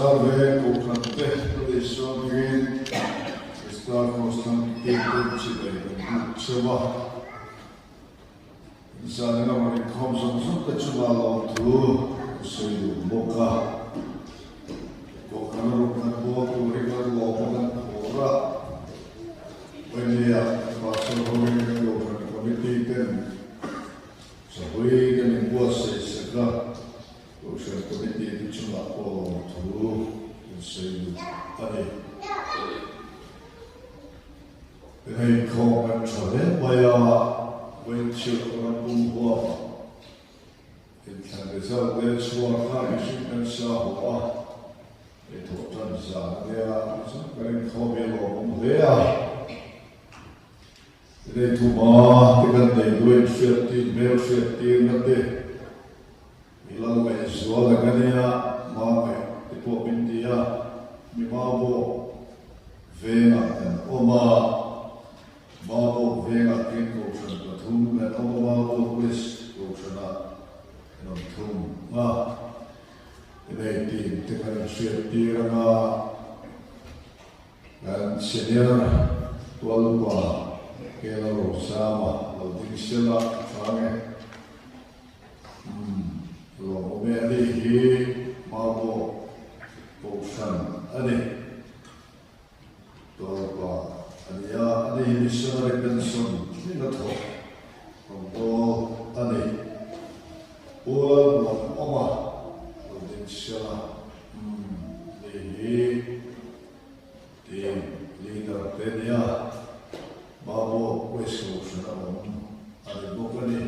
Salve, comprante, tradition green, star constant, people, chile, cheva. Sana naman ikaw sa kachumalaw to, sa iyo, boka. Boka na rin na po, tuloy ka loko ng pura. Pwede pasal huwag na loko na komitiken. Sa huwag na ng buwas sa isa ka. Kung siya komitiken siya po to, sa iyo, ane. Pinay ko ang tsale, maya when children are in Canada, there's one kind of Sahara. It was Tanzania, very common over there. They took off because they do it 15, male 15, and they Milan is Wallagania, Mame, the Pop India, Mimabo, Vena, and Oma. Mabo venga kinko sana thum na mabo wis ko sana no thum ma ine ti te kan share ti ranga dan senior tualpa kelo sama lo dinisela sange lo me ali hi mabo ko sana ane tualpa Ania ani missionary pension ni na tho ko ani ul oma din shala ni ti leader penia babo weso shana ani bokani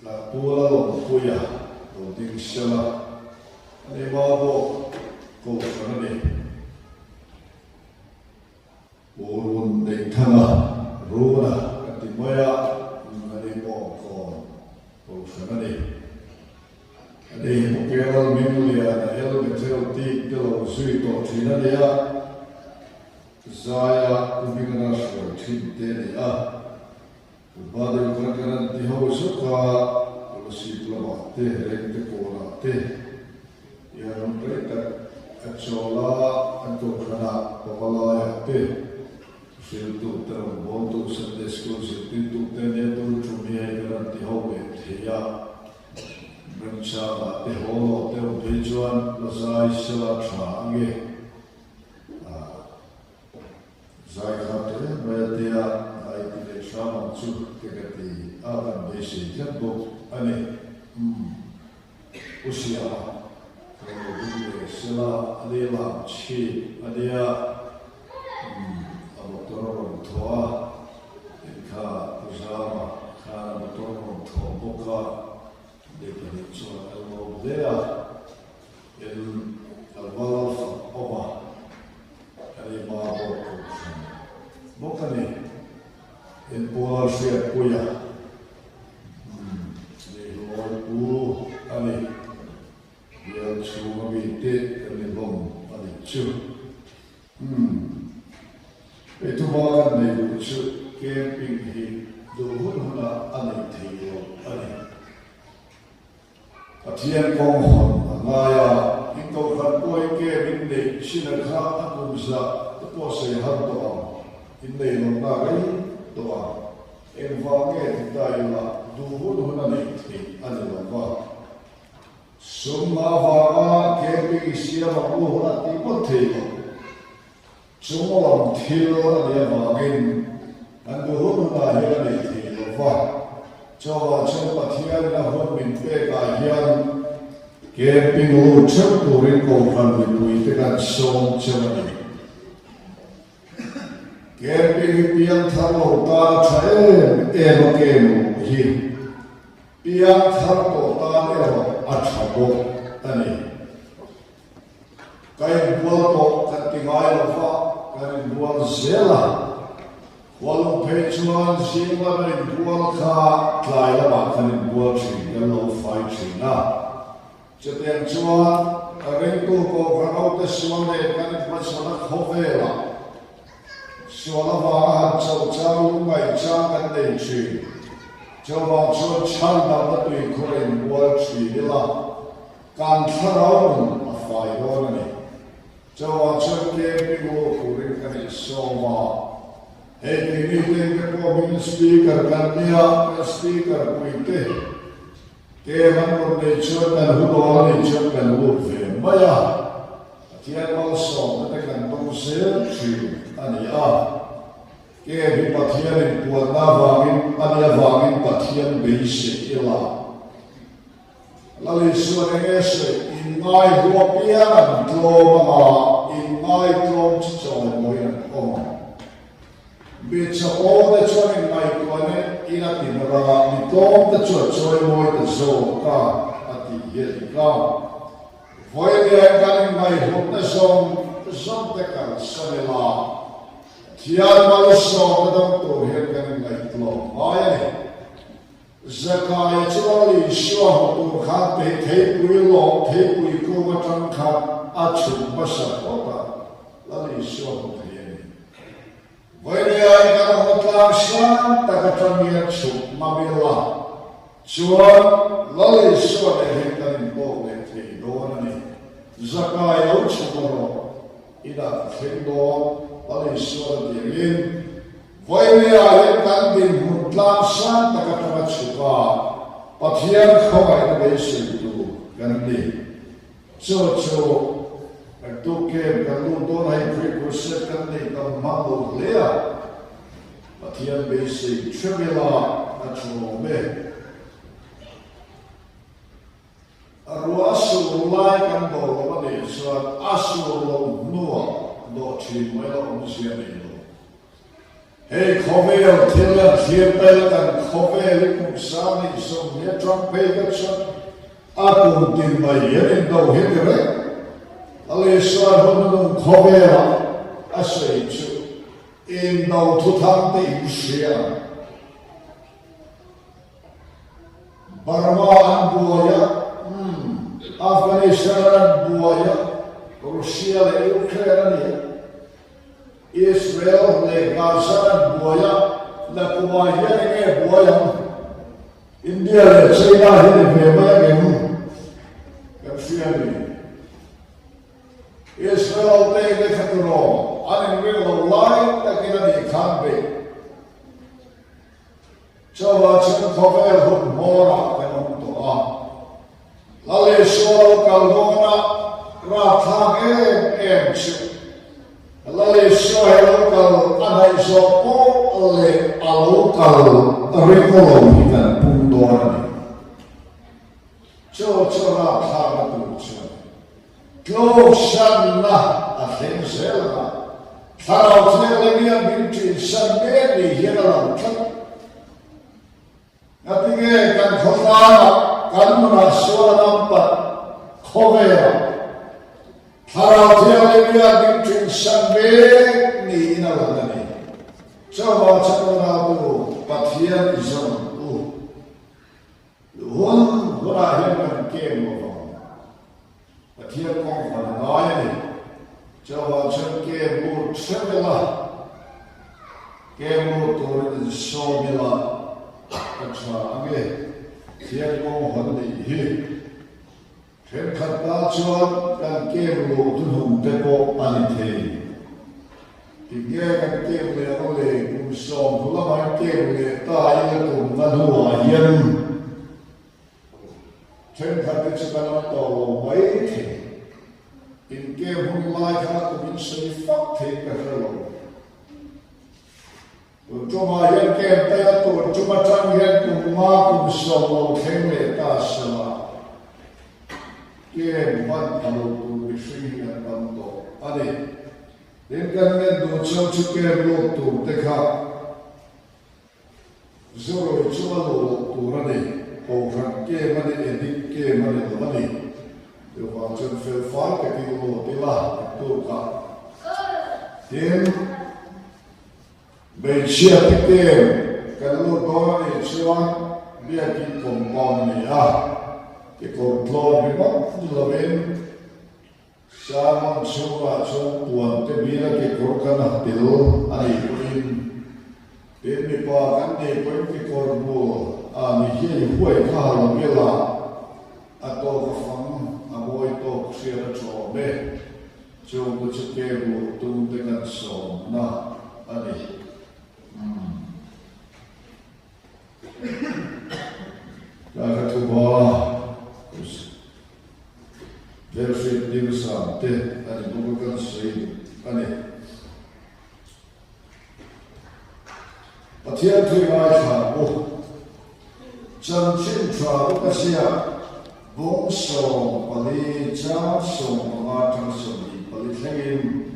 la pula lo puya din shala ani babo ko shana ni Urun dekana runa katimoya ngari mo ko sanani ade pokeral memoria na elemental ti kilo suito chinalia zaya ubigana shwa chinte ya ubade krakana ti ho suka usi plama te rente kona te ya renta achola antokana pawala te Siltu terang bontu sendesko siltu tene tu cumia garanti hobe theya bencana te holo te bejuan lazai sela change zai khate media ai te shama chu te gati avan besi jabbo ane usia ko dile sela adela chi adia motoron toa ka pujama ka motoron to boka de peninsula elmo dea el alwala oma ali ma boka ni el polar se puya de lo ali ya chuma bite el bom ali chu Itu bahan ni ucap camping hi dohun huna ane theo ane. Atian konghon ngaya hingkau kan koi camping ni sinakha akumsa tepo sehat doa. Ini lona gai doa. Envange taila dohun huna ni theo ane lona. Summa vara camping siapa huna tipe theo. Semua thilo dia bagin, anda hulu na hian ni thilo fa. Coba thian na hulu min pe ka hian camping lo chap turin ko kan ni tekan som chani. Camping piang thalo ta chae kemu hi. Piang thalo ta achabo ani. Kai buat katingai lo fa Kari buat zela, walau pecuan zela kari buat ka klaya ba kari buat cina lo fai cina. Setiap cuan kari tu ko kau tersuan deh kari buat suara kovela, suara bahan cau mai jangan deh cina. Coba cuan dapat tu ikorin buat cina lah. kan tharau a fai don ni chawa chake pigo kurin kan soma hey ni te ko min speaker kan nia speaker kuite ke man ne chokan hu do ni chokan hu ve maya tian mal so te kan tong se chi ani a ke bi pathian pu na wangin ani wangin pathian be se ila lali suare se in ngai do pia do ma in ngai do choi moi ko be cha o de choi ngai ko ne ina tinara ni to de choi moi de so ka ati ye ka voi de kan ngai ho de so de ka sanela tiar mal so de to he kan ngai to ai Zakai chali shua tu khat pe thei pui lo thei pui ko ma tang khat a chu ba sa ko ta lali shua tu thei voi ne ai ka mo tlang san ta ka tang ye chu ma be la chuan lali shua de he ka ni ko le thei do na ni zakai au chu ko ro ida thei do lali shua de yin voi ne ai kan din mu tlang san ta ka tang chuka pathian khawai na be se tu kan ni cho tu ke kan lu do nai pri ko se kan ni ta ma lo le a pathian be se chemela na chu me arwa su lai kan do ma ne so asu lo no do chi mai lo mu se ni hey khovel thila thiepel kan khovel kusani so ne trampe gatsan apun tin mai yen do hekere ale so hon khovel asai chu in do thutham te usia Burma an buaya Afghanistan an buaya Russia le Ukraine Israel le Gaza boya la Kuwait ne boya India le China le bema ke mu kapsiani Israel te ke khatro an real life ta ke ni khambe chawa chen khovel hot mora ke no to a la le so kaldona ra thage em chu Lali sohelo kal anai sopo le alu kal rekolo hitan pundorani. Cho ra thara tu cho. Klo shanna a themselva. Thara tele mia binti shanne ni hela kan. Atige kan khotana kan na sora nampa khovera. Thara tele mia binti shanne ni ina ladani. Chawa chakona tu pathian izon tu. Hun hura himan kemo. Pathian kong vanaya ni. Chawa chan kemo tremela. Kemo tu somila. Acha age. Thian kong vanaya hi. Then kata chuan kan kemo tu hum tepo anite. Tiga kan kemo le ole kumsom pula mai kemo le ta ile tu manu ayan. Then kata chuan to mai the. In kemo mai kata tu bin sei fak the ka hello. Cuma yang kemo tu cuma tang yang kumma kumsom lo kemo ta sama. Ke ban alu tu bisi yang bantu. Ade, dengan mendu cakap ke lo tu dekha. Zoro cuma lo tu rade. Orang ke mana edik ke mana tu mana. Dia macam felfar ke lo tilah tu ka. Tim becia kita kalau orang ni cuan dia kita kompon ni Ke kontrol memang lain sama semua tuan tebila ke korkan hatil ani kuin demi pakan ni kuin ke korbo ani hiu huai kahal bela atau kafang kebu tung dengan som na ani kaya tuwa versi dimsa te ani bukan sei ani Patian tui mai cha o chan chin tra o kasia bong song pali cha song ma thang song ni pali thangin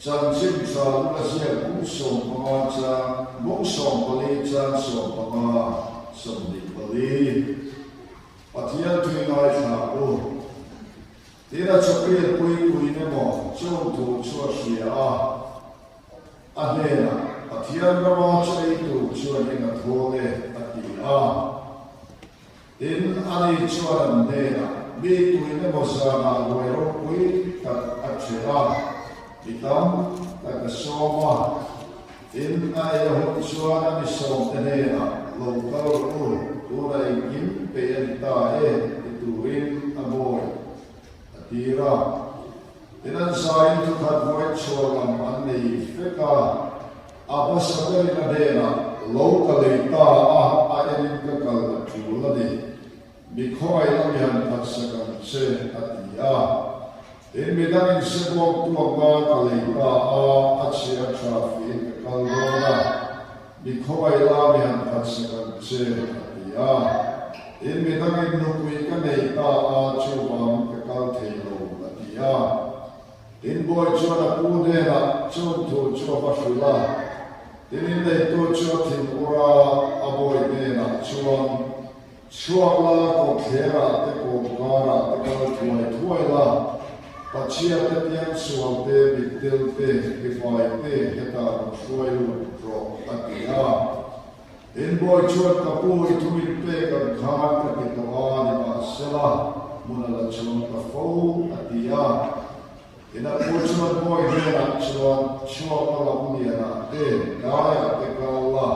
chan chin tra o kasia bong song ma cha bong song pali cha song ma song ni pali Patian tui mai cha o tira chakriya pui ne mo chon tu chua shia anena Atiyan rama chay tu chuan ina thole ati in ani chuan nena mi tu ina mosana loero pui kat achera itam tak soma in ay hot chuan ani som nena lokal turai kim pe ta ituin amoy atira inan sain tu khat voi chuan ani feka apa sahaja nadena locally ta ayenin kakal chula de bikhoi lamyan patsakan se atia in midang se blok tuanga kalita achia traffic kalora bikhoi lamyan patsakan se atia in midang nupui kaneta chubam kakal thelo atia in boy chona pudena chontu chobashula in the Tocho Timpura avoid Nena, Chuan, Chuala, Kokera, Tekogara, Tekala, Tuela, Pachia, Tetian, Suan, David, Dilte, Gifai, Heta, Chuelu, Pro, Atia. In boy Chuan Kapui, Tumin Pegan, Kama, Tekawani, Marcella, Munala Chuan Kafo, Atia. In a fortunate boy here at Chuan Uniana, Gaya, Tekala,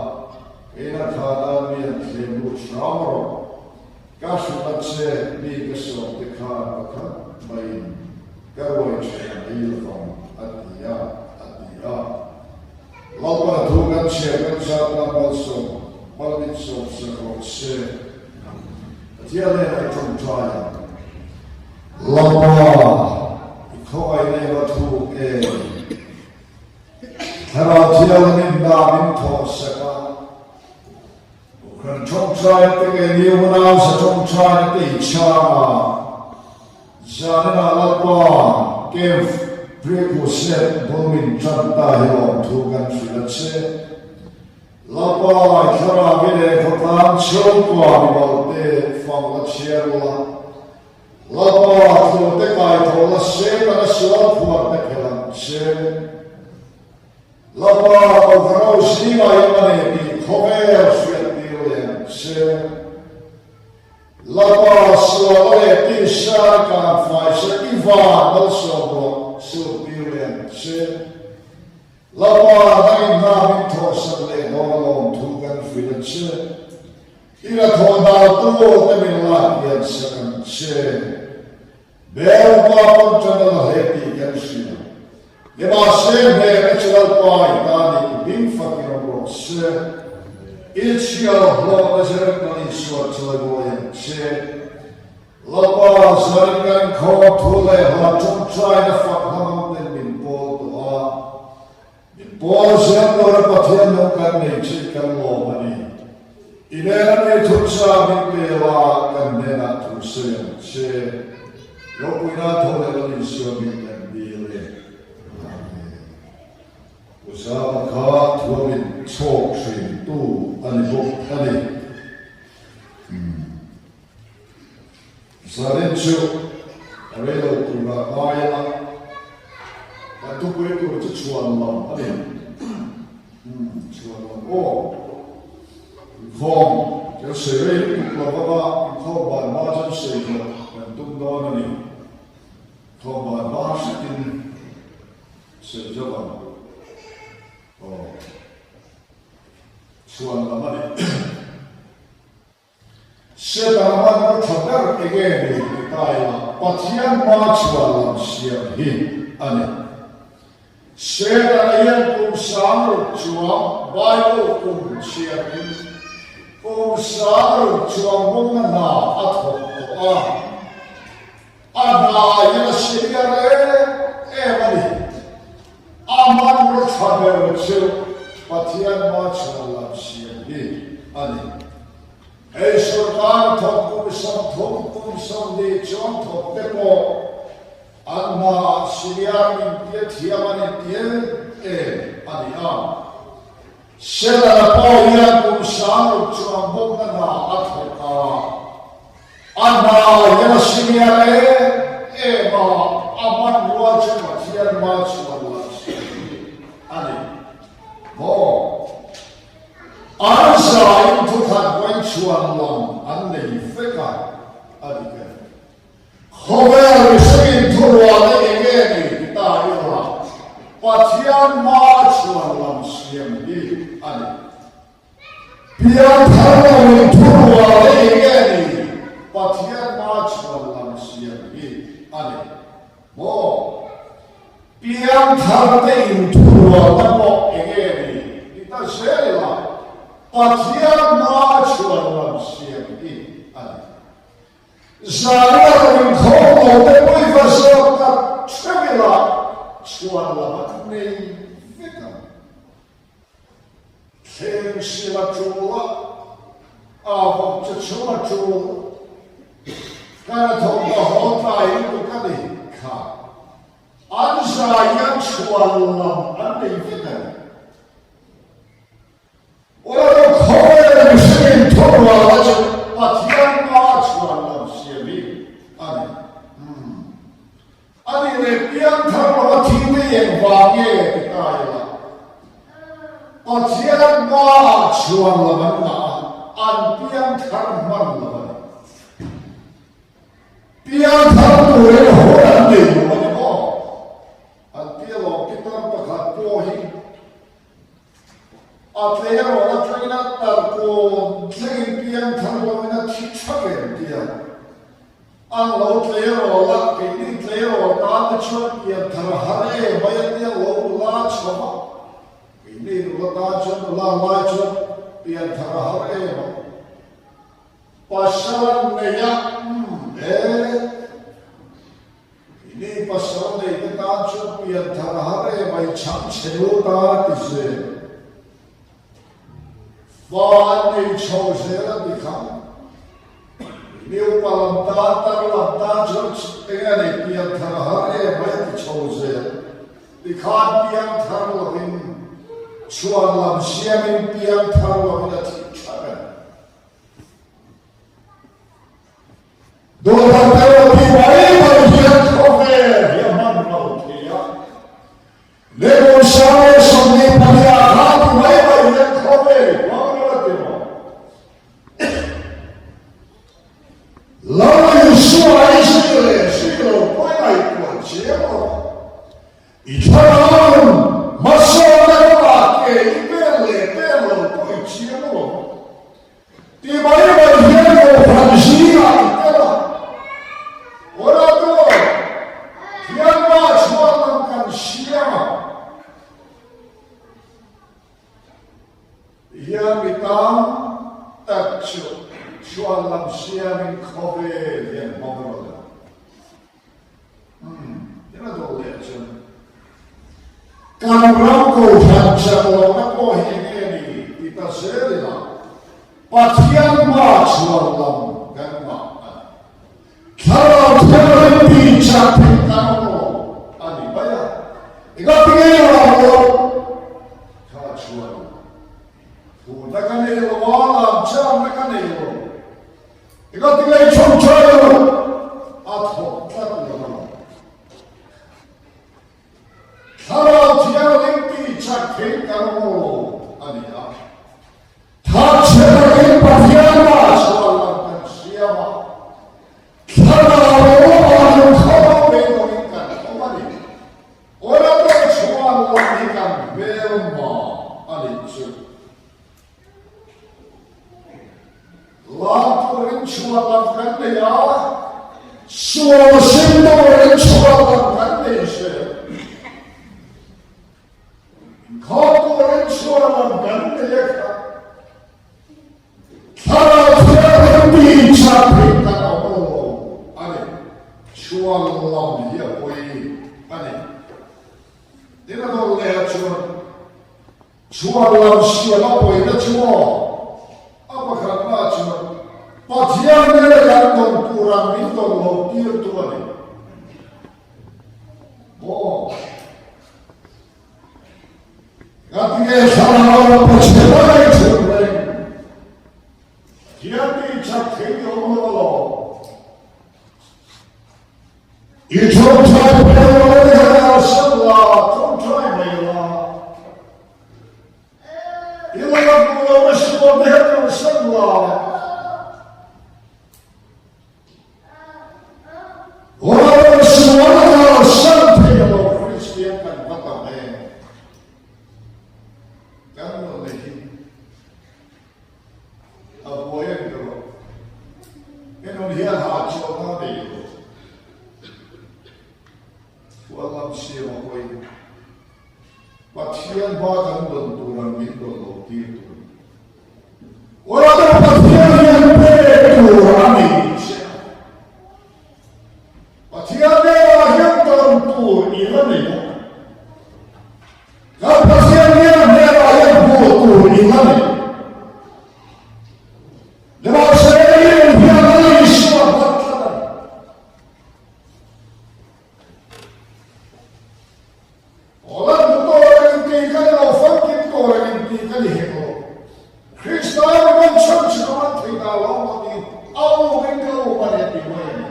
in a Tadami and Timu Shamro, Gashuache, Bigaso, the Car, Main, Garwich, and Ilfam, Atia. Lapa Tugan Chegan Chata also, Malitso, Sakose, Atia, from Trial. Lapa. Koi never to a Harajian in Tosaka. Can Tom try to get you when I was a Tom trying to teach Chama. Zanina Lapa gave Precuset Booming Chanta Hill to Gansulatse. Lapa Karavide Kotan Chokwa about the from the Chierla. Lapa to the guy told us, same and a swap for the Killam, same. Lapa of Rosina Yamani, Comer, Sweat Billion, same. Lapa Swale, Tisharka, Pfizer, Ivan, also, Sue Billion, same. Lapa, Nine Toss and Home, Tugan, Village, Ira Tonda, two, the second, same. Bel Papa General Happy Ganshina. Yama same here, natural point, Dani, Bing fucking Ross. It's your home as a reckoning short to the boy. Lapa, Zarigan, Koma, Tule, Hatum, try to fuck home, then been bold. In balls and or a patino can chicken law money. In enemy to Sami Bela and then to say. Yopina told him Sami and Billy. Usama Kat, Robin, Talk, Train, Do, and Book, Annie. Sarencho, Arelo, Kura, Maya, I took way to Chuan Lam, Annie. Chuan Lam, oh, Inform, just say, Lavava, inform by Martin Sager, and Dum Donani. Toba Martin Sejavan. Oh, Chuan Lamani. Sebaman Chadar again, the Kaila. pathian ma chualam siam hi ani Sedaya kum saru chuam Bible kum siam kum saru chuam mungana athok Ana yana siriyare mani aman ruthaber chu pathian ma chualam siam hi ani Surkan thok kum sam de chuam thok te mo Anna Siriamin dia thiamani dia ania Sela pauya kum saru chuam bongana athoka Anna yana Siriare ma aman ruwa chuma thian ma chuala ani mo Ansa into that when chuan lam anne feka adike However, we say to one again, Pathian March Lam Siam Di Ani. Pian Tara to one again, Pathian March Lam Siam Di Ani. More Pian Tara into one again, it does say like Pathian March Lam Siam Di Ani. Zara khổ để mới phát sinh các chuyện là chuan là bắt nên biết không? Khen sĩ là chủ là hoặc者chủ là chủ cái thông qua họ tài của cái này cả anh sa yang chuan làm anh này biết không? 我要口的是通过那就把天马chuan làm Ani ne pian thar ma thi ne yen wa nge ta ya pathian ma chuan la man na an pian thar man la man pian thar tu re ho an de mo ne mo an pia lo kitam pa kha po hi a tle ro la traina tar ko tleng pian thar lo na thi chake dia An lo tlero la kini tlero ta chon ya thare bayan ya lo la choma kini lo ta chon la la chon ya thare pasaran ne ya kini pasaran ne ta chon ya thare bai cham chelo ta tise ba ne chho se la dikham Meu palantar tar jut engani pian thar hare mai chose dikhat pian thar lovin chuan lam siamin pian thar lovin a thi chara do ta pero pi mai mai pian thove ya man ro thia le mo sare somni palia khat mai mai pian thove老有说来是嘞，是有归来管节目，一场马上来把给一遍嘞，遍了归节目，第八一百天有欢喜啊，对吧？我那个天马传能干西啊，亚米当大球。Chuan lam siamin khove yen mongro yana do le chun kan ram ko than cha lo na ko he ni ita se de la pathian ma chuan lam gan ma thara thara pi cha pin ta mo ani baya iga pinge la mo thara chuan fu da kan ne lo la cha na kan ne lo 이거 네가 좀 줘요. 아, 덥다고요. 살아 지나가는 착행가로 아니야. 다 제가는 바피아마 소알람단 시야마. 살아오고 하는 서로 외동이니까 정말이. 오라도 좋아하니까 매운마 아니죠. 라토린 추아람 간대야 수호 생동을 초월한 반대에서 거꾸를 초월한 반대에 사람이 잡혀 있다고 아니 추월람이야 보이 아니 내가 놀래야 주는 추월람 시야가 보이나 주어 아빠 간다 주는 바지안내를 양동 뚜랑 민동로 뛰어두어니 뭐 어떻게 사랑하고 제발의 주는 기한이 작태기 없는 이 종차에 배우는 해야 썩라 종차에 매라 이거가 무너가 시고 내가 썩라 오라는 시원하다 상태로 크리스티안까지 봤다네 깜놀 내힘 보행대로 얘는 해야 지원하네 이거 주얼람 시에만 보이 마티안 바당던 도란 민도로 뒤도 오라도 마티안이 배도 아니 마티안에가 형던 또 이하네 마티안이야 내가 형도 또 이하네 내가 세계를 위하는 이시와 바탕 오늘 또라는 띠까지로 펑kin 또라는 띠까지 해고 크리스타는 천치로만 퇴가로 아무 뱅가로 말했기 때문에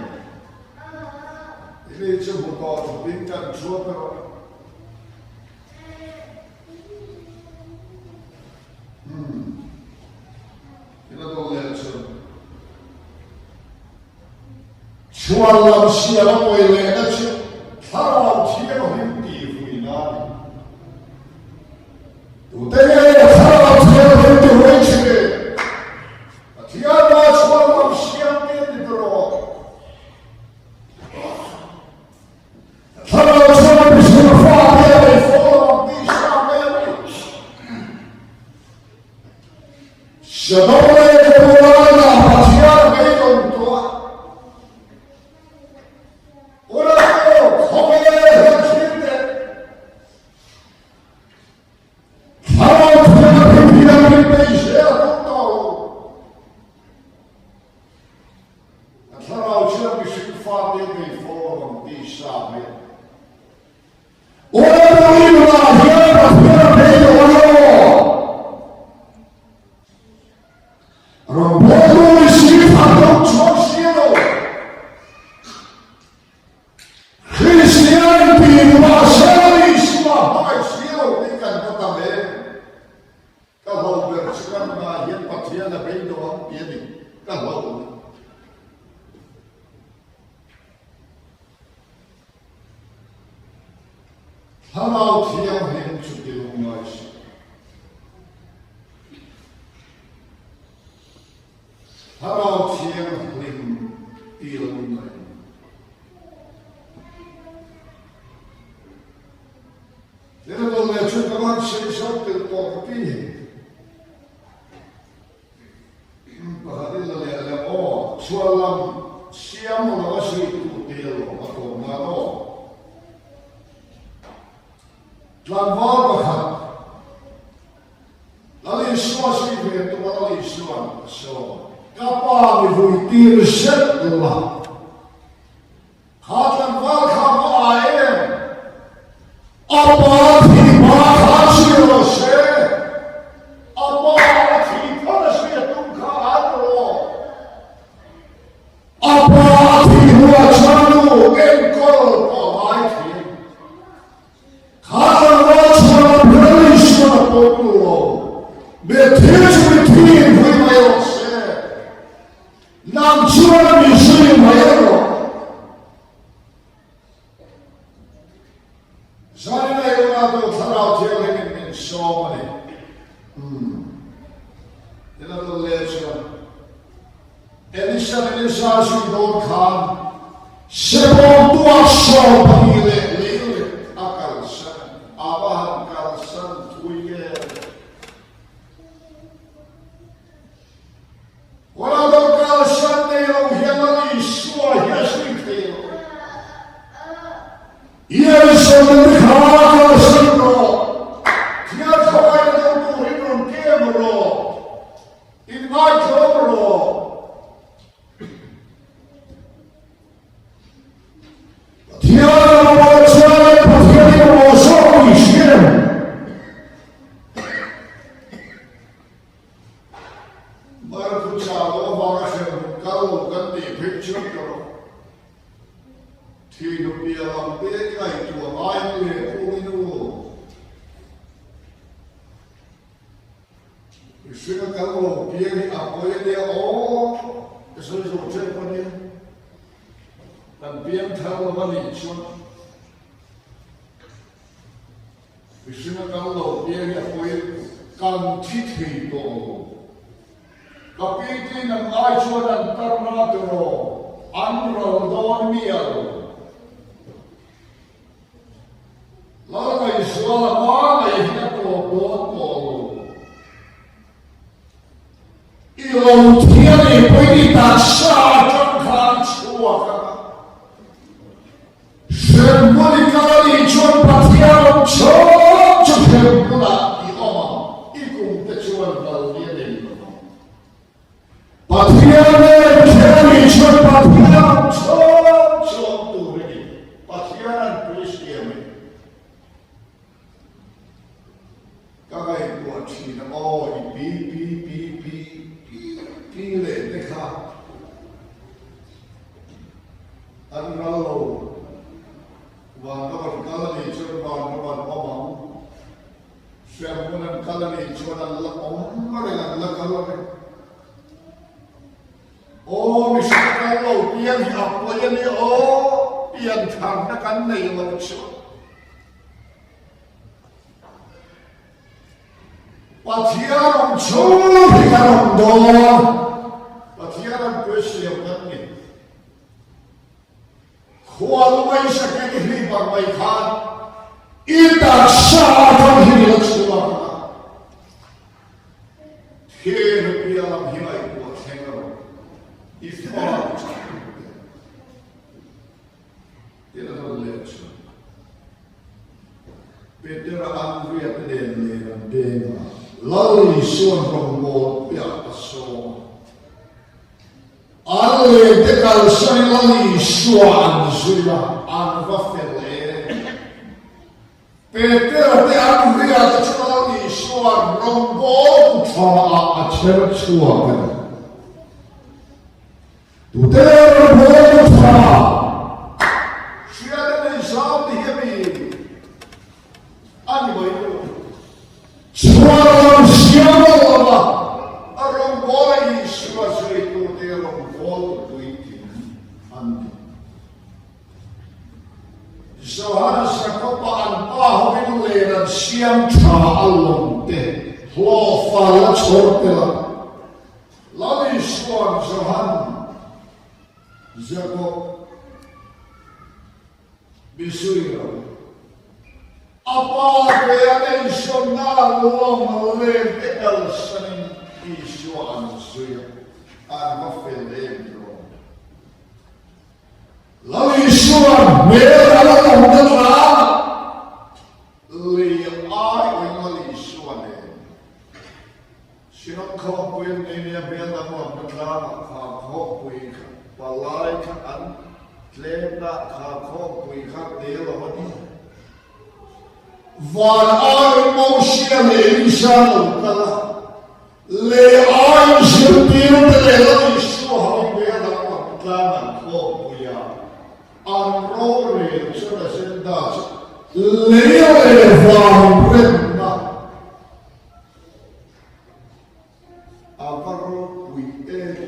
이래 저부터 뱅간 주어들어 이래도 내서 주알람 시야가 보이네 같이 사람 지혜로 힘띠 후이나 도대체 사람 지혜로 힘띠 후이치게 디아마 주알람 시야 때리도록 사람 지혜로 힘띠 후이나 포럼 비샤메 셔도레 도라나 디아 메이돈 도아 오라도 거기에 던지는데 사람 지혜로 힘띠 있어야 돈다고 사람 지혜로 힘띠 포럼 비샤메 오라도 이루나 히아라 메이돈 모두 시파도 조시로 크리스티안 비누와 세월이 시와 하이시로 그러니까 그다음에 까보면 시간과 옛바티아나 베이도와 비니 까보면 하나우 티양 행축기로 마시 하나우 티양 흐림 이런 말 내가 내 주가만 실수들 또 그끼니 바하딜러레 주알람 시암을 나가시 되로 하고 나도 란바가 나는 시와시 그게 또 나는 시와 셔 까빠니 보이 띠를 셋들라 가장 발카고 아예 아빠티 마하시로세 아빠티 파라시에 뚱카 안으로 아빠티 후아차누 앵콜 빠마이티 가장 와차나 별리시나 뽀뚜로 메테즈리 티인 후이마요세 남치와미 수이마요로 자리나 일어나도 살아 되어내는 쇼머니 이라도 레이션 엘리샤 엘리샤시 돈칸 Sebab tua so pagile lele akalsan abahan kalsan tuye. Wala daw kalsan na yung hiyamali iswa hiyasing kayo. Iyan sa nagkakakalsan ro. Tiyan kaway na daw tuhin ng kemro. Inay kemro. Tiada wajah pasti musuh Islam. Baru cakap bahasa kalau ganti picture kalau tiada dia lampai itu lain le puinu. Islam kalau dia ni apa dia sesuatu macam ni. Dan biang tahu mana itu, Islam kalau biang apa kan titi itu, tapi itu nak ajar dan ternato, anral don mial, lalu Islam mana yang itu botol, ilau tiada pergi tak sah jangkaan suaka. Semua kali cuma patian cocok pula di omong, ikut kecuali kalau dia ni. Patian kali cuma patian cocok tu lagi, patian Kristian ni. Kagai buat cina pi le dekha. Analo. Walaupun kalau ni cuma buat omong, siapapun kalau ni cuma omong, mereka kalau ni, misalnya kalau pian apa yang ni, pian thang nak kan ni macam, patian cuma pian dong, patian bersih kan ni. Kuala mai sakit ini perbaikan, ita syarat hidup semua. Hidup dalam hidup buat hengkau, istilah. Tidak boleh. Peter Andrea Pelé bema, lalu isuan pembuat pihak asal. Alle dekal sanilani suan suya anvafele. Peter te Andrea te sanilani suan rombol utara acer suan. Tu te rombol utara. Siapa ni sahaja hibi. Ani bayu. Suan siapa Allah. Rombol ini suan itu dia rombol. Sehari sekopaan pahoin leran siam caalon te hlofala chortela lalu suan sehan jago bisuira apa kaya isyona long len el sanin isyuan suya mafele lalu Yeshua merah mendengar liai dengan Yeshua ni. Siapa kau punya ini merah mendengar kau punya balai kan klena kau punya dia lagi. Walau manusia Elisa kala liai sepiru terlalu Yeshua merah mendengar kau punya. Anrore sudah sendas, lele farm prenda. Aparo weekend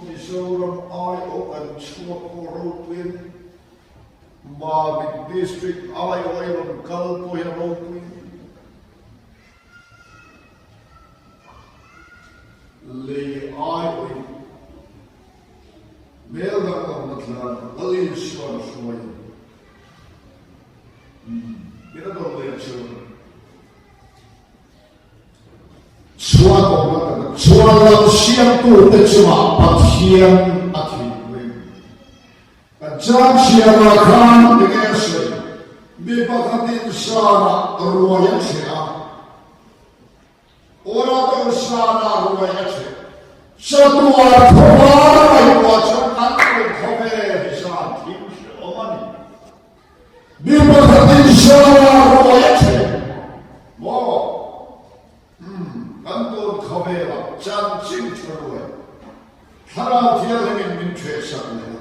misoram I and chukoro twin. Mabit district I on kalpo yarokwin. Le I Melda Patlan, Lali Swan Shoy. Get a dog there, children. Sualam siang tu tercuma pathian akhir. Jam siang akan dikasih. Bipakatin sana ruaya siang. Orang tu sana ruaya siang. Satu orang yang macam aku kau bisa tim siomani. Bipakatin sana ruaya siang. Wow. Kantor khabera chan chim chorwe thara thialengin min thwe sakle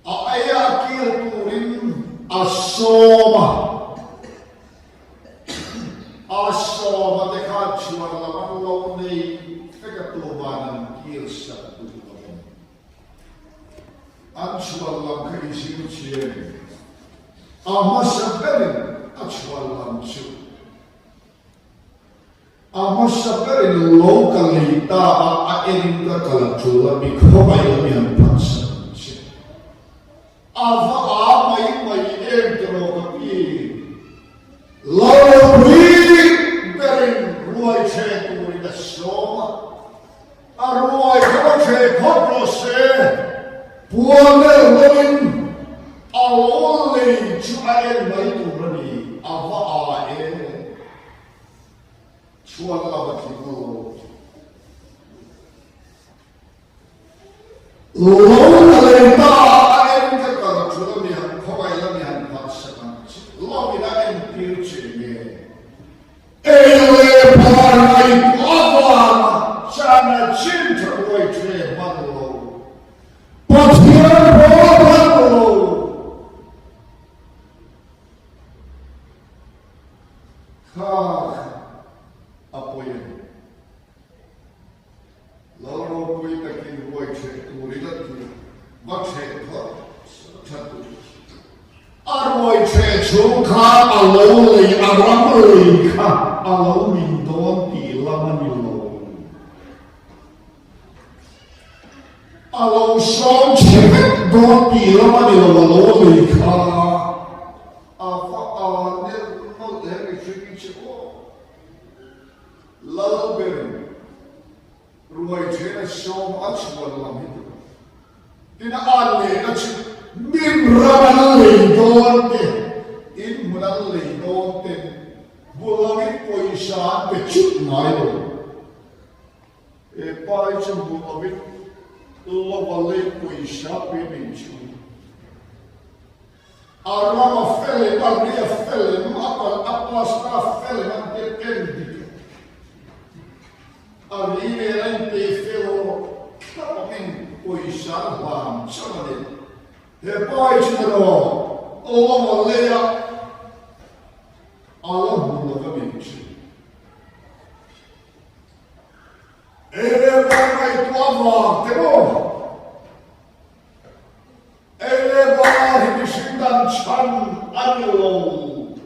aya kil turin asoma dekha chuan laman lo nei fekatu banan kil sak tu an chuan lam khi sim chien amasaberin achuan lam chu Amasaberin locally ta aerinda kalachula mikhobai mian pansan. Ava mai entro kapi. Lauri berin ruai che turi da soma. Aruai kache podrose. Puane loin alole chuaen mai turani. Ava Chuan lava kiko. Lona lenta aem kakala chula mihan kawai la mihan paksakan. Lobi na em pirche ye. Ele parai pava chana chinta roi tre banlo. Patian banlo. Apoyen. Lauro pui takin voi che turilat ki vache thot chatu. Arvoi che chukha aloli aramli kha aloli don ti lamanilo. Alo som che don ti lamanilo aloli kha afa ne no deri chiki Lalberin ruai chena som achwal lamit. Tina alle ach min raman leidonte in munan leidonte bulawit poisha pe chut mayo. E pai chum bulawit lovale poisha pe minchu. Arama fele arria fele apasta fele ante kendi. Arriverente felo capamin poisar bam chamade. E poi ci darò o lea alla bulla caminci. E vai tua morte no. E le vai di sindan chan anilo.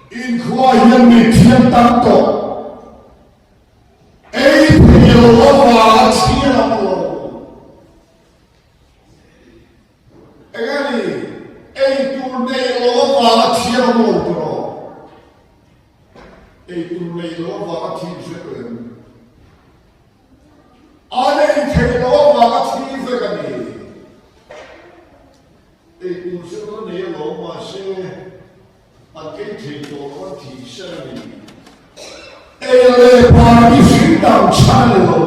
In qua io mi tiene tanto. Lova tiramo. Egani, turnei lova tiramo però. Turnei lova tiramo. Ane lova tiramo. Turnei lova se anche lova tiramo. Ele pode ficar chalo.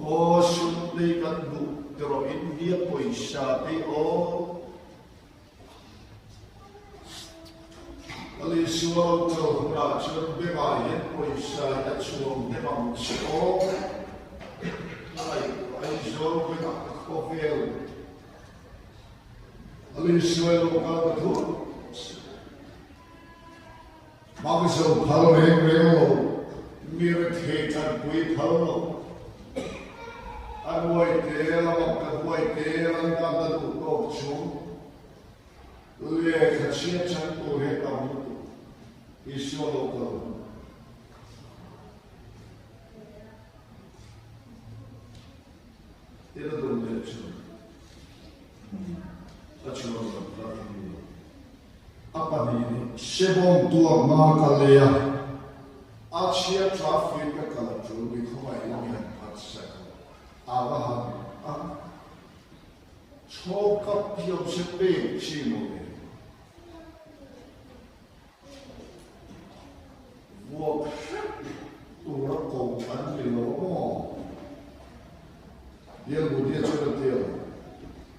O sunday kandu pero India poisa te o ali suo to na chun be ba yen poisa ta chuo te bang chuo ai zo be na ko fel ali suo lo ka tu Magisel palo relo mir thetan pui palo anwai te la wai te la ta tu ko chu le khachia chan ko he ta mu iso lo ko Tira do leite. Achuan da família. Apa ni sebong tua makalea. Achia traffic ka kala chu bi khomai ni hat sa. Ava ha. Choka pio se pe chi mo ne. Wo tura ko an li lo mo. Dia budia chura dia.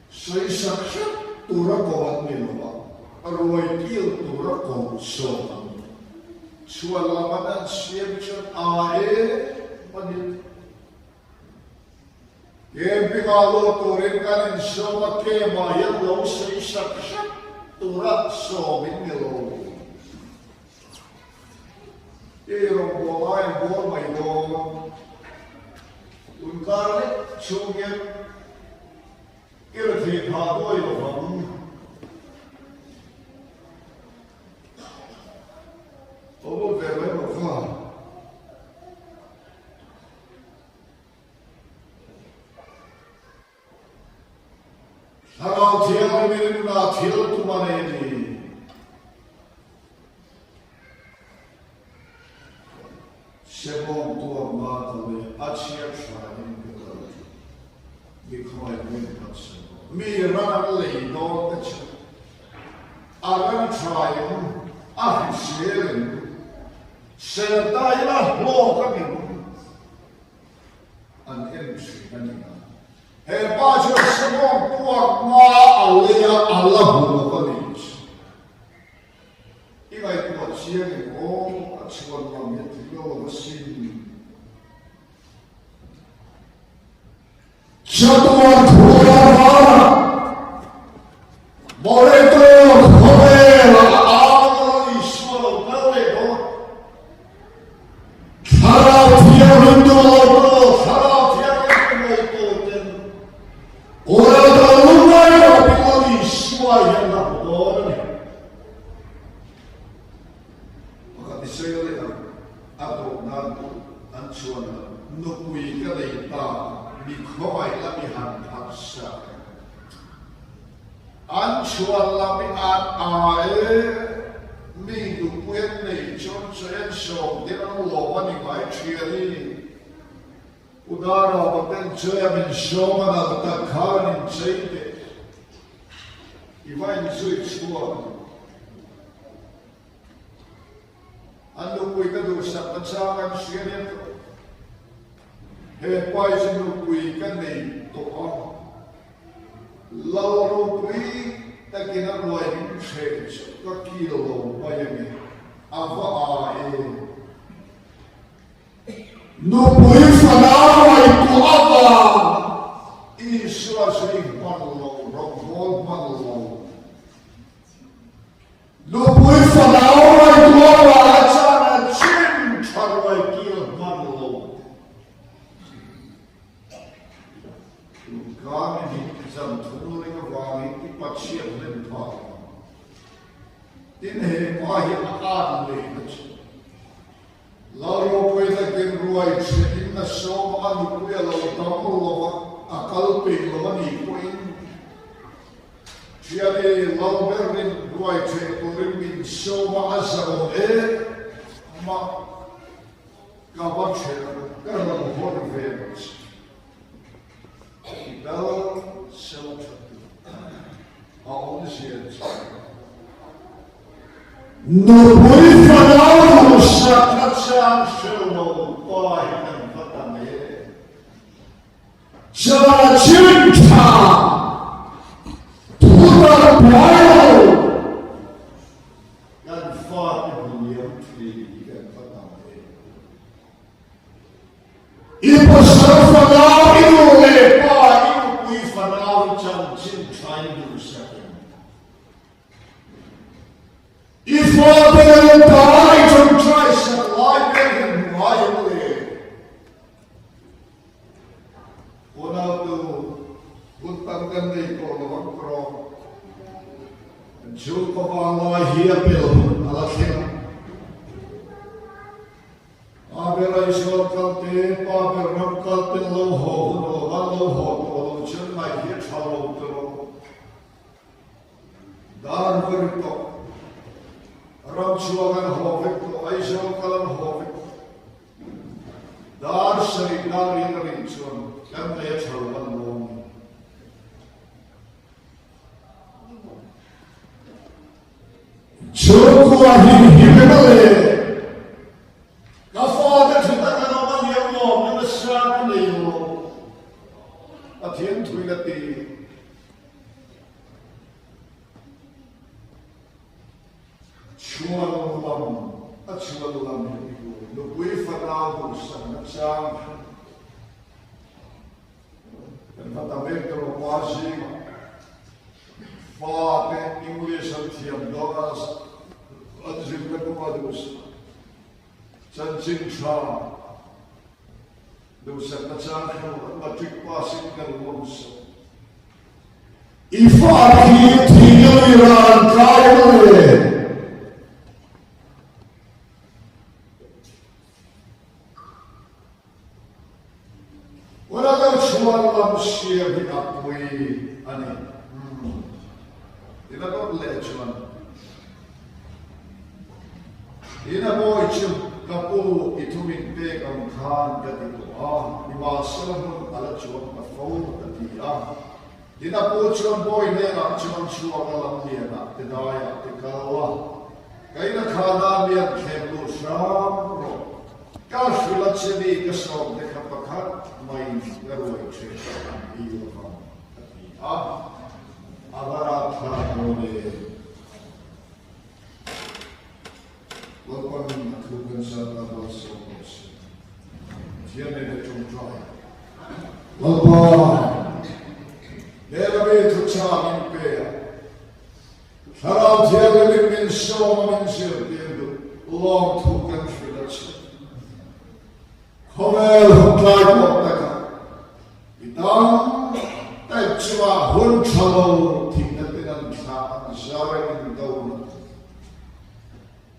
Sai sak tura ko an li lo. Arwai til tura ko so. Sualamanan siap chun ae panit. Kempi kalau turin kanin so ke mayat lo sai sak tura so min lo. Irong bolai bol mai do. Unkar chungin irthi thadoi lo ham. Obo vele lo kha. Harau thial min na thial tumane ni. Sebong tua matale achia shani kala. Bikhoi min patsa. Mi ran le do ta cha. Aran trying afisherin. Sertailah lo kami an entry kanina. Hebat je sebong tua ma alia Allah kami. Ibai tua chiang ko achuan kami tilo masin. Jatuan thura boleh tu boleh Allah Iswar boleh do. Harap tiang hindu lo, harap tiang hindu ten. Orang terlupa Allah Iswar yang nak boleh. Maka disayang atau nanti ancuan nukui kereta dikhoi lami han paksa. Ancuan lami an ae mi dukuyen ni chon chen shom dinang lo wani mai chiari. Udara baten chaya min shoma na ta khanin cheite. Ivain zui chua. Anu kui ka du sa pachakan chiari. He pai sinu kui ka ni to a. Lauro kui ta kina ruai che ka kilo pai ni. Ava a e. No kui fanawa i ku ava. Iswa sing panlo rokol panlo. No kui fanawa i ku ava achana chin charwai kilo panlo. Kami di kisam turuling wangi di pacian dan pak. Ini mahir akan lepas. Lalu kita keruai sehingga semua nukuya lalu tamu lawa akal pe lawa ni kuin. Jadi lalu berin ruai cepurin bin semua asal mak kabar cer kerana mohon verus. Dalam selesai, awalnya siapa? Nubui fanaw sa katsang selo pahinan patame. Sa cinta, tutar bayo. Dan fatih yang tiga patame. Ibu sarfanaw itu lepa itu kui fanaw cang cinta itu sakit. If all the die from Christ and lie him quietly. Una tu buntang gandhi ko naman kro. Jul ko Allah hiya pil alakhina. Abera isor kalte, paper ram kalte lo ho, 전 마이에 차로도록 나르거리도 람추어간 호백도 아이셔가란 호백도 나르셔리 나르이너리 전 깜내 차로간 놈 저구와 힘을 가파들 주다가노만 영모 없는 시간이요 아티엔 투이가띠 추마노밤 추마노밤이고 누구이 파나고 상나창 enfatamento quasi fate English antiam donas anzimbe kumadus sanjincha dosa kacang matik pasik nervous Ifaki tingaliran kayale. Wala chuan siya binakui ani. Ina ko lechuan. Ina mo ichum kapu itumin pe kam khan kadito imasalam ala chuan ka phone katia. Ina po chuan boy ne na chuan chuan alam ni na tidaya tikawa. Kaina khana mi khelu sham ro. Kashula chini kasog de kapakat mai garoi che iyo kam. Agara thaone Lopan tugan sa tabaso kos. Tiene de tumtrai. Lopan Nelabe tucha impea. Sarau tiene min soma min sir tiendo. Long tugan filachi. Homel hutlai koptaka. Itang Echwa hun chalo tingnatin sa zare in dawn.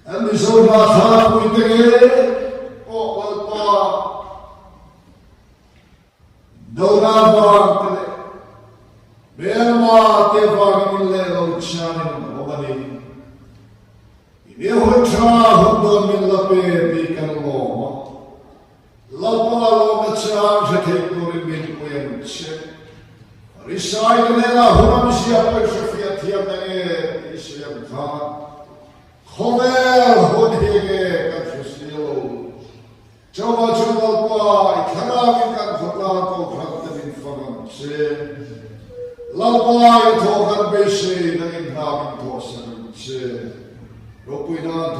And the zona sa puite o walpa dona varte Bema te vagin le lo chanin obani. Ine hun cha hun min lape bikan lo. Lapa lo cha jake korin min koyen che. Risai nela huram siapa Sofia tiamane isiam khan khomer hodhege kafusilo Java pa kharabi kan khota ko khatamin fagan se lalpai thokan bese nagin habin thosan se ropuina